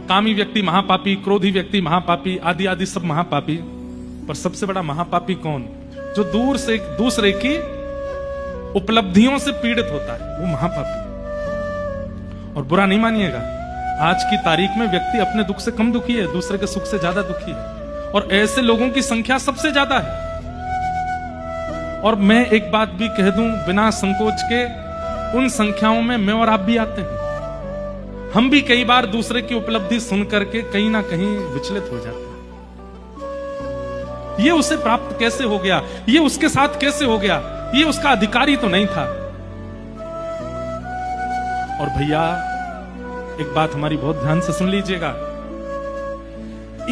कामी व्यक्ति महापापी, क्रोधी व्यक्ति महापापी, आदि आदि सब महापापी। पर सबसे बड़ा महापापी कौन? जो दूर से दूसरे की उपलब्धियों से पीड़ित होता है, वो महापापी। और बुरा नहीं मानिएगा, आज की तारीख में व्यक्ति अपने दुख से कम दुखी है, दूसरे के सुख से ज्यादा दुखी है, और ऐसे लोगों की संख्या सबसे ज्यादा है। और मैं एक बात भी कह दूं बिना संकोच के, उन संख्याओं में मैं और आप भी आते हैं। हम भी कई बार दूसरे की उपलब्धि सुन करके कहीं ना कहीं विचलित हो जाते हैं। ये उसे प्राप्त कैसे हो गया, ये उसके साथ कैसे हो गया, ये उसका अधिकारी तो नहीं था। और भैया एक बात हमारी बहुत ध्यान से सुन लीजिएगा,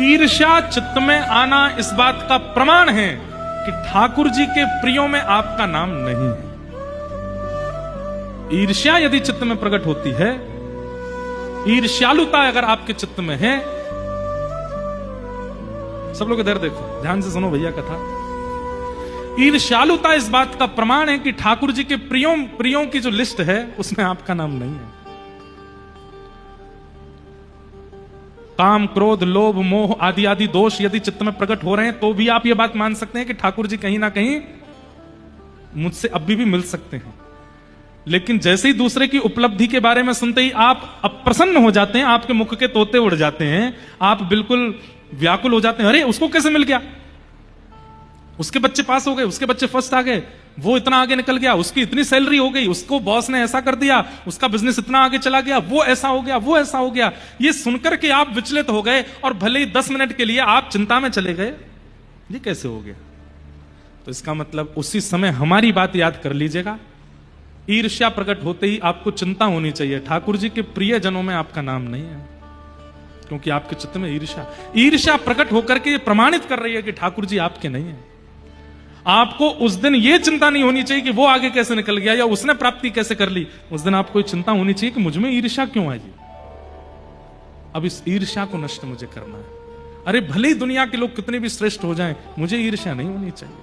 ईर्ष्या चित्त में आना इस बात का प्रमाण है कि ठाकुर जी के प्रियों में आपका नाम नहीं है। ईर्ष्या यदि चित्त में प्रकट होती है, ईर्ष्यालुता अगर आपके चित्त में है, सब लोग इधर देखो, ध्यान से सुनो भैया कथा। ईर्ष्यालुता इस बात का प्रमाण है कि ठाकुर जी के प्रियों की जो लिस्ट है उसमें आपका नाम नहीं है। काम, क्रोध, लोभ, मोह आदि आदि दोष यदि चित्त में प्रकट हो रहे हैं तो भी आप ये बात मान सकते हैं कि ठाकुर जी कहीं ना कहीं मुझसे अभी भी मिल सकते हैं। लेकिन जैसे ही दूसरे की उपलब्धि के बारे में सुनते ही आप अप्रसन्न हो जाते हैं, आपके मुख के तोते उड़ जाते हैं, आप बिल्कुल व्याकुल हो जाते हैं। अरे उसको कैसे मिल गया, उसके बच्चे पास हो गए, उसके बच्चे फर्स्ट आ गए, वो इतना आगे निकल गया, उसकी इतनी सैलरी हो गई, उसको बॉस ने ऐसा कर दिया, उसका बिजनेस इतना आगे चला गया, वो ऐसा हो गया, वो ऐसा हो गया। ये सुनकर के आप विचलित हो गए और भले ही 10 मिनट के लिए आप चिंता में चले गए, ये कैसे हो गया। तो इसका मतलब उसी समय हमारी बात याद कर लीजिएगा, ईर्ष्या प्रकट होते ही आपको चिंता होनी चाहिए, ठाकुर जी के प्रिय जनों में आपका नाम नहीं है, क्योंकि आपके चित्त में ईर्ष्या प्रकट होकर के ये प्रमाणित कर रही है कि ठाकुर जी आपके नहीं है। आपको उस दिन ये चिंता नहीं होनी चाहिए कि वो आगे कैसे निकल गया या उसने प्राप्ति कैसे कर ली। उस दिन आपको ये चिंता होनी चाहिए कि मुझ में ईर्ष्या क्यों आई, अब इस ईर्ष्या को नष्ट मुझे करना है। अरे भले ही दुनिया के लोग कितने भी श्रेष्ठ हो जाएं, मुझे ईर्ष्या नहीं होनी चाहिए।